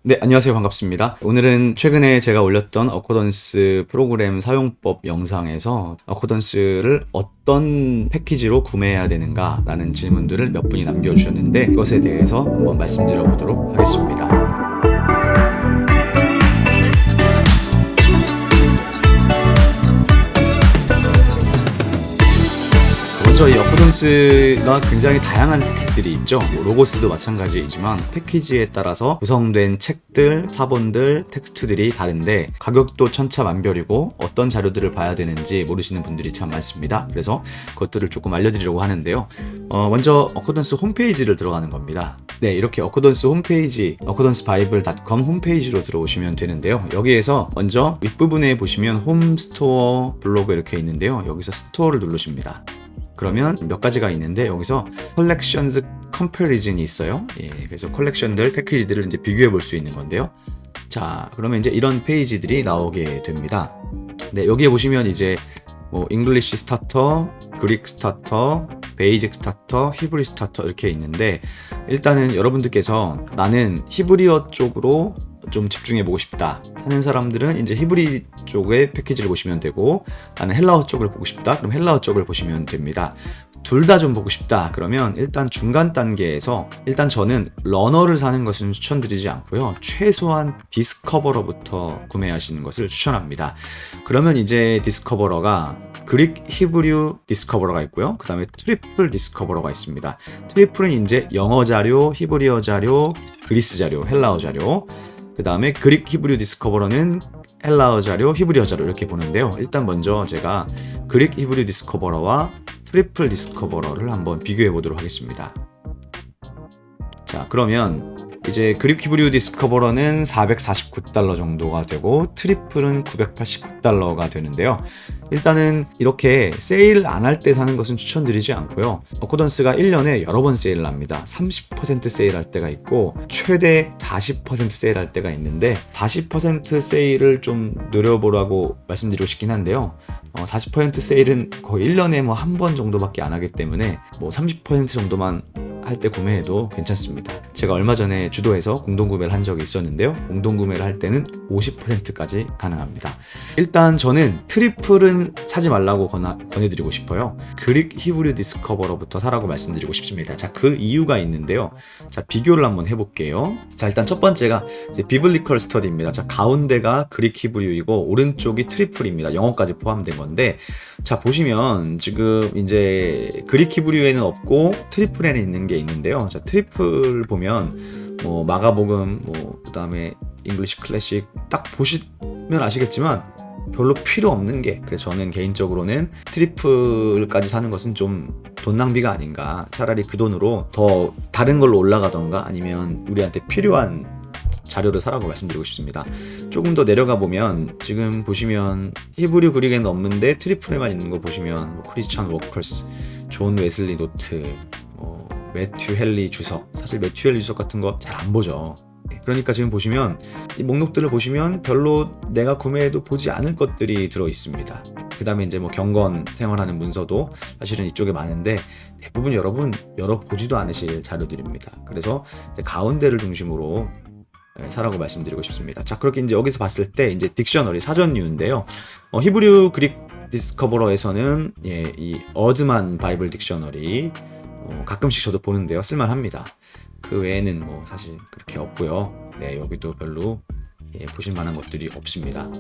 네, 안녕하세요. 반갑습니다. 오늘은 최근에 제가 올렸던 어코던스 프로그램 사용법 영상에서 어코던스를 어떤 패키지로 구매해야 되는가라는 질문들을 몇 분이 남겨주셨는데 이것에 대해서 한번 말씀드려 보도록 하겠습니다. 먼저 이 어코던스가 굉장히 다양한 패키지들이 있죠. 로고스도 마찬가지이지만 패키지에 따라서 구성된 책들, 사본들, 텍스트들이 다른데 가격도 천차만별이고 어떤 자료들을 봐야 되는지 모르시는 분들이 참 많습니다. 그래서 그것들을 조금 알려드리려고 하는데요. 먼저 어코던스 홈페이지를 들어가는 겁니다. 네, 이렇게 어코던스 홈페이지 accordancebible.com 홈페이지로 들어오시면 되는데요. 여기에서 먼저 윗부분에 보시면 홈, 스토어, 블로그 이렇게 있는데요. 여기서 스토어를 누르십니다. 그러면 몇 가지가 있는데 여기서 컬렉션즈 컴패리즌이 있어요. 그래서 컬렉션들, 패키지들을 이제 비교해 볼 수 있는 건데요. 자, 그러면 이제 이런 페이지들이 나오게 됩니다. 네, 여기에 보시면 이제 뭐 잉글리시 스타터, 그릭 스타터, 베이직 스타터, 히브리 스타터 이렇게 있는데 일단은 여러분들께서 나는 히브리어 쪽으로 좀 집중해보고 싶다 하는 사람들은 이제 히브리 쪽의 패키지를 보시면 되고 나는 헬라어 쪽을 보고 싶다 그럼 헬라어 쪽을 보시면 됩니다. 둘 다 좀 보고 싶다 그러면 일단 중간 단계에서 일단 저는 러너를 사는 것은 추천드리지 않고요. 최소한 디스커버러부터 구매하시는 것을 추천합니다. 그러면 이제 디스커버러가 그릭 히브리어 디스커버러가 있고요. 그 다음에 트리플 디스커버러가 있습니다. 트리플은 이제 영어 자료, 히브리어 자료, 그리스 자료, 헬라어 자료. 그 다음에 그릭 히브리어 디스커버러는 헬라어 자료, 히브리어 자료 이렇게 보는데요. 일단 먼저 제가 그릭 히브리어 디스커버러와 트리플 디스커버러를 한번 비교해 보도록 하겠습니다. 자, 그러면 이제 그릭 히브리어 디스커버러는 $449 정도가 되고 트리플은 $989가 되는데요. 일단은 이렇게 세일 안 할 때 사는 것은 추천드리지 않고요. 어코던스가 1년에 여러 번 세일을 합니다. 30% 세일할 때가 있고 최대 40% 세일할 때가 있는데 40% 세일을 좀 노려보라고 말씀드리고 싶긴 한데요. 40% 세일은 거의 1년에 뭐 한 번 정도밖에 안 하기 때문에 뭐 30% 정도만 할 때 구매해도 괜찮습니다. 제가 얼마 전에 주도해서 공동구매를 한 적이 있었는데요. 공동구매를 할 때는 50%까지 가능합니다. 일단 저는 트리플은 사지 말라고 권해드리고 싶어요. 그릭 히브리 디스커버러부터 사라고 말씀드리고 싶습니다. 자, 그 이유가 있는데요. 자, 비교를 한번 해볼게요. 자, 일단 첫 번째가 이제 비블리컬 스터디입니다. 자, 가운데가 그릭 히브리이고 오른쪽이 트리플입니다. 영어까지 포함된 건데 자, 보시면 지금 이제 그릭 히브리어에는 없고 트리플에는 있는 게 있는데요. 자, 트리플 보면 뭐 마가복음 뭐 그다음에 잉글리시 클래식 딱 보시면 아시겠지만 별로 필요 없는 게 그래서 저는 개인적으로는 트리플까지 사는 것은 좀 돈 낭비가 아닌가. 차라리 그 돈으로 더 다른 걸로 올라가던가 아니면 우리한테 필요한 자료를 사라고 말씀드리고 싶습니다. 조금 더 내려가 보면 지금 보시면 히브리 그릭에는 없는데 트리플에만 있는 거 보시면 뭐 크리스천 워커스, 존 웨슬리 노트, 매튜 헨리 주석, 사실 매튜 헨리 주석 같은 거 잘 안 보죠. 그러니까 지금 보시면 이 목록들을 보시면 별로 내가 구매해도 보지 않을 것들이 들어 있습니다. 그 다음에 이제 뭐 경건 생활하는 문서도 사실은 이쪽에 많은데 대부분 여러분 열어보지도 않으실 자료들입니다. 그래서 이제 가운데를 중심으로 사라고 말씀드리고 싶습니다. 자, 그렇게 이제 여기서 봤을 때 이제 딕셔너리 사전류인데요. 히브리어 그릭 디스커버러에서는 이 어드만 바이블 딕셔너리 가끔씩 저도 보는데요. 쓸만합니다. 그 외에는 뭐 사실 그렇게 없고요. 네, 여기도 별로 보실 만한 것들이 없습니다.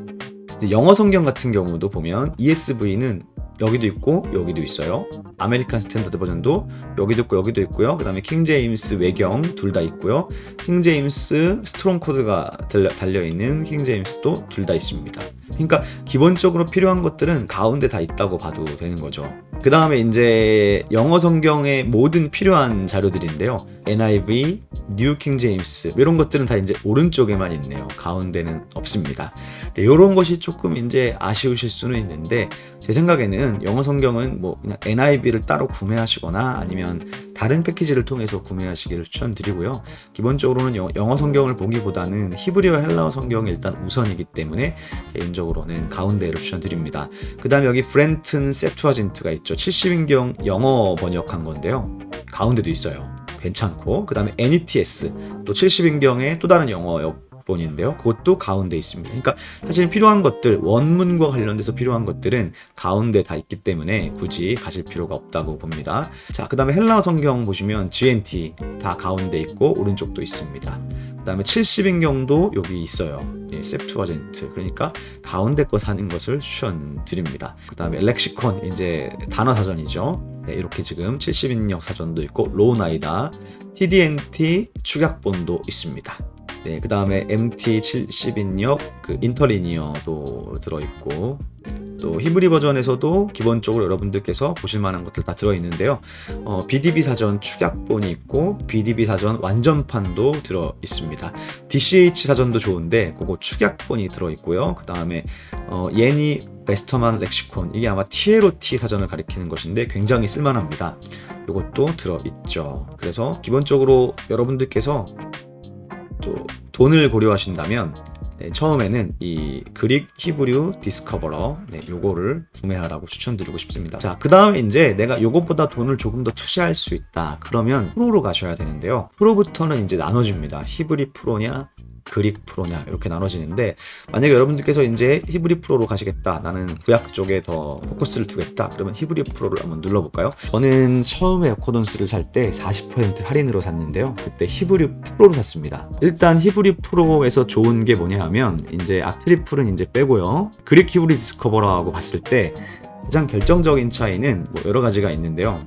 영어 성경 같은 경우도 보면 ESV는 여기도 있고 여기도 있어요. 아메리칸 스탠다드 버전도 여기도 있고 여기도 있고요. 그 다음에 킹 제임스 외경 둘 다 있고요. 킹 제임스 스트롱 코드가 달려있는 킹 제임스도 둘 다 있습니다. 그러니까 기본적으로 필요한 것들은 가운데 다 있다고 봐도 되는 거죠. 그 다음에 이제 영어 성경의 모든 필요한 자료들인데요. NIV, 뉴 킹 제임스 이런 것들은 다 이제 오른쪽에만 있네요. 가운데는 없습니다. 네, 이런 것이 조금 이제 아쉬우실 수는 있는데 제 생각에는 영어 성경은 뭐 그냥 NIV를 따로 구매하시거나 아니면 다른 패키지를 통해서 구매하시기를 추천드리고요. 기본적으로는 영어 성경을 보기보다는 히브리어 헬라어 성경이 일단 우선이기 때문에 개인적으로는 가운데를 추천드립니다. 그 다음에 여기 브렌튼 세프투아진트가 있죠. 70인경 영어 번역한 건데요. 가운데도 있어요. 괜찮고 그 다음에 NETS 또 70인경의 또 다른 영어 축약본인데요. 그것도 가운데 있습니다. 그러니까 사실 필요한 것들, 원문과 관련돼서 필요한 것들은 가운데 다 있기 때문에 굳이 가실 필요가 없다고 봅니다. 자, 그 다음에 헬라어 성경 보시면 GNT 다 가운데 있고 오른쪽도 있습니다. 그 다음에 70인경도 여기 있어요. 예, 셉투어젠트. 그러니까 가운데 거 사는 것을 추천드립니다. 그 다음에 렉시콘, 이제 단어 사전이죠. 네, 이렇게 지금 70인역 사전도 있고 로나이다, TDNT 축약본도 있습니다. 네, 그 다음에 MT 70인역 그 인터리니어도 들어있고, 또 히브리 버전에서도 기본적으로 여러분들께서 보실 만한 것들 다 들어있는데요. BDB 사전 축약본이 있고 BDB 사전 완전판도 들어있습니다. DCH 사전도 좋은데 그거 축약본이 들어있고요. 그 다음에 예니 베스터만 렉시콘, 이게 아마 TLOT 사전을 가리키는 것인데 굉장히 쓸만합니다. 이것도 들어있죠. 그래서 기본적으로 여러분들께서 또 돈을 고려하신다면 처음에는 이 그릭 히브리 디스커버러, 요거를 구매하라고 추천드리고 싶습니다. 자, 그 다음에 이제 내가 요것보다 돈을 조금 더 투자할 수 있다 그러면 프로로 가셔야 되는데요. 프로부터는 이제 나눠집니다. 히브리 프로냐 그릭 프로냐 이렇게 나눠지는데, 만약에 여러분들께서 이제 히브리 프로로 가시겠다, 나는 구약 쪽에 더 포커스를 두겠다, 그러면 히브리 프로를 한번 눌러볼까요? 저는 처음에 어코던스를 살 때 40% 할인으로 샀는데요. 그때 히브리 프로로 샀습니다. 일단 히브리 프로에서 좋은 게 뭐냐 하면 이제 아트리플은 이제 빼고요. 그릭 히브리 디스커버러하고 봤을 때 가장 결정적인 차이는 뭐 여러 가지가 있는데요.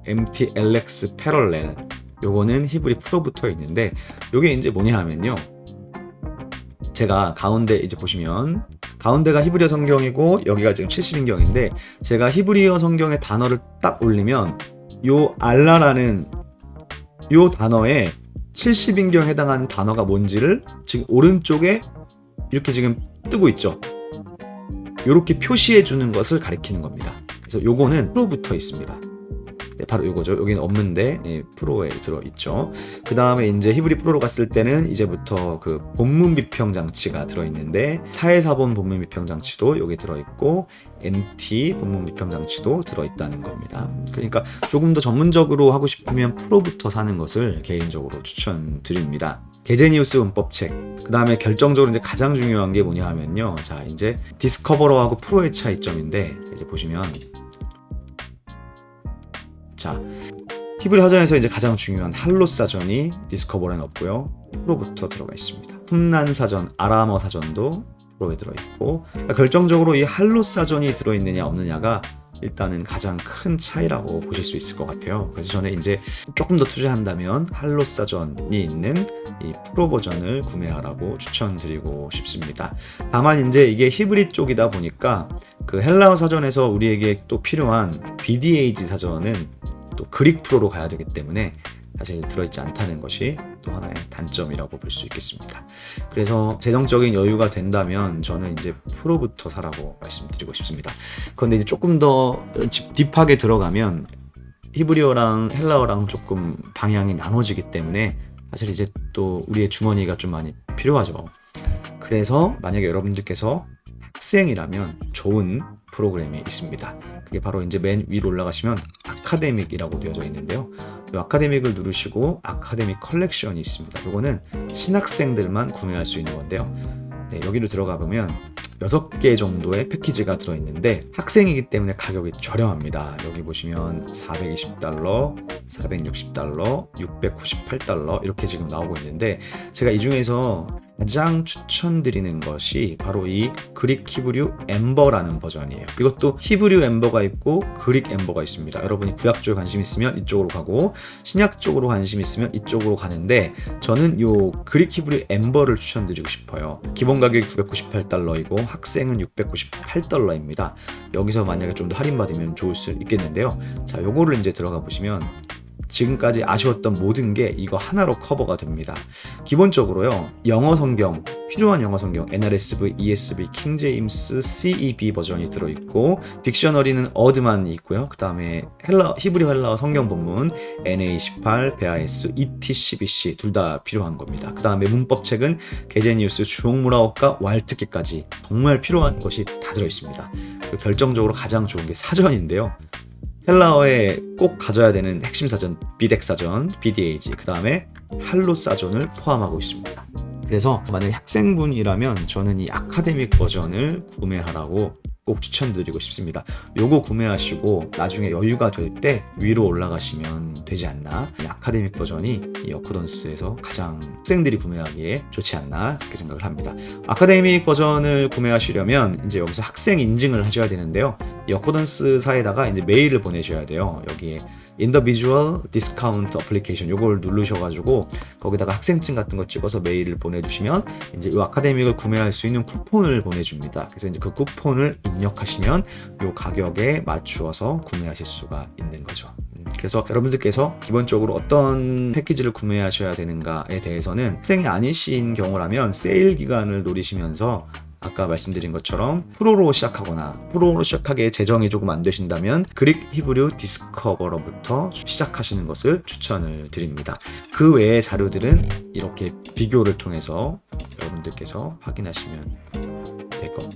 MTLX 패럴렐, 요거는 히브리 프로부터 있는데, 요게 이제 뭐냐 하면요, 제가 가운데 이제 보시면 가운데가 히브리어 성경이고 여기가 지금 70인경인데, 제가 히브리어 성경의 단어를 딱 올리면 요 알라라는 요 단어에 70인경에 해당하는 단어가 뭔지를 지금 오른쪽에 이렇게 지금 뜨고 있죠. 요렇게 표시해 주는 것을 가리키는 겁니다. 그래서 요거는 프로부터 있습니다. 네, 바로 이거죠. 여기는 없는데 프로에 들어있죠. 그 다음에 이제 히브리 프로로 갔을 때는 이제부터 그 본문 비평 장치가 들어있는데, 사회사본 본문 비평 장치도 여기 들어있고 MT 본문 비평 장치도 들어있다는 겁니다. 그러니까 조금 더 전문적으로 하고 싶으면 프로부터 사는 것을 개인적으로 추천드립니다. 게제니우스 문법책, 그 다음에 결정적으로 이제 가장 중요한 게 뭐냐 하면요, 자 이제 디스커버러하고 프로의 차이점인데, 이제 보시면 자, 히브리 사전에서 이제 가장 중요한 할롯 사전이 디스커버러는 없고요. 프로부터 들어가 있습니다. 쿰난 사전, 아람어 사전도 프로에 들어있고, 그러니까 결정적으로 이 할롯 사전이 들어있느냐 없느냐가 일단은 가장 큰 차이라고 보실 수 있을 것 같아요. 그래서 저는 이제 조금 더 투자한다면 할롯 사전이 있는 이 프로 버전을 구매하라고 추천드리고 싶습니다. 다만 이제 이게 히브리 쪽이다 보니까 그 헬라어 사전에서 우리에게 또 필요한 BDAG 사전은 또 그릭 프로로 가야 되기 때문에 사실 들어있지 않다는 것이 또 하나의 단점이라고 볼 수 있겠습니다. 그래서 재정적인 여유가 된다면 저는 이제 프로부터 사라고 말씀드리고 싶습니다. 그런데 이제 조금 더 딥하게 들어가면 히브리어랑 헬라어랑 조금 방향이 나눠지기 때문에 사실 이제 또 우리의 주머니가 좀 많이 필요하죠. 그래서 만약에 여러분들께서 학생이라면 좋은 프로그램이 있습니다. 그게 바로 이제 맨 위로 올라가시면 아카데믹이라고 되어져 있는데요. 이 아카데믹을 누르시고 아카데믹 컬렉션이 있습니다. 이거는 신학생들만 구매할 수 있는 건데요. 네, 여기로 들어가 보면 6개 정도의 패키지가 들어있는데 학생이기 때문에 가격이 저렴합니다. 여기 보시면 $420, $460, $698 이렇게 지금 나오고 있는데, 제가 이 중에서 가장 추천드리는 것이 바로 이 그릭 히브류 엠버라는 버전이에요. 이것도 히브류 엠버가 있고 그릭 엠버가 있습니다. 여러분이 구약 쪽에 관심 있으면 이쪽으로 가고 신약 쪽으로 관심 있으면 이쪽으로 가는데, 저는 요 그릭 히브류 엠버를 추천드리고 싶어요. 기본 가격이 $998이고 학생은 $698입니다. 여기서 만약에 좀 더 할인받으면 좋을 수 있겠는데요. 자, 요거를 이제 들어가 보시면 지금까지 아쉬웠던 모든 게 이거 하나로 커버가 됩니다. 기본적으로요, 영어 성경, 필요한 영어 성경 NRSV, ESV, 킹제임스, CEB 버전이 들어있고, 딕셔너리는 어드만 있고요. 그 다음에 히브리 헬라어 성경 본문 NA18, 베아에스, ET12C 둘 다 필요한 겁니다. 그 다음에 문법책은 게제니우스, 주옥무라옥과 왈트기까지 정말 필요한 것이 다 들어있습니다. 그리고 결정적으로 가장 좋은 게 사전인데요. 헬라어에 꼭 가져야 되는 핵심 사전, 비덱 사전, BDAG, 그 다음에 할롯 사전을 포함하고 있습니다. 그래서 만약에 학생분이라면 저는 이 아카데믹 버전을 구매하라고 꼭 추천드리고 싶습니다. 요거 구매하시고 나중에 여유가 될 때 위로 올라가시면 되지 않나. 이 아카데믹 버전이 이 어코던스에서 가장 학생들이 구매하기에 좋지 않나 그렇게 생각을 합니다. 아카데믹 버전을 구매하시려면 이제 여기서 학생 인증을 하셔야 되는데요. 이 어코던스사에다가 이제 메일을 보내셔야 돼요. 여기에 Individual Discount Application 요걸 누르셔가지고 거기다가 학생증 같은 거 찍어서 메일을 보내주시면 이제 이 아카데믹을 구매할 수 있는 쿠폰을 보내줍니다. 그래서 이제 그 쿠폰을 입력하시면 요 가격에 맞추어서 구매하실 수가 있는 거죠. 그래서 여러분들께서 기본적으로 어떤 패키지를 구매하셔야 되는가에 대해서는 학생이 아니신 경우라면 세일 기간을 노리시면서 아까 말씀드린 것처럼 프로로 시작하거나 프로로 시작하기에 재정이 조금 안 되신다면 그릭 히브리 디스커버로부터 시작하시는 것을 추천을 드립니다. 그 외의 자료들은 이렇게 비교를 통해서 여러분들께서 확인하시면 될 것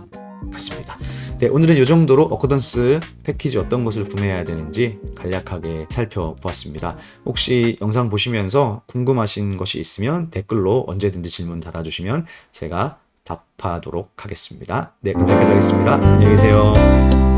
같습니다. 네, 오늘은 이 정도로 어코던스 패키지 어떤 것을 구매해야 되는지 간략하게 살펴보았습니다. 혹시 영상 보시면서 궁금하신 것이 있으면 댓글로 언제든지 질문 달아주시면 제가 답하도록 하겠습니다. 네, 그럼 여기까지 하겠습니다. 안녕히 계세요.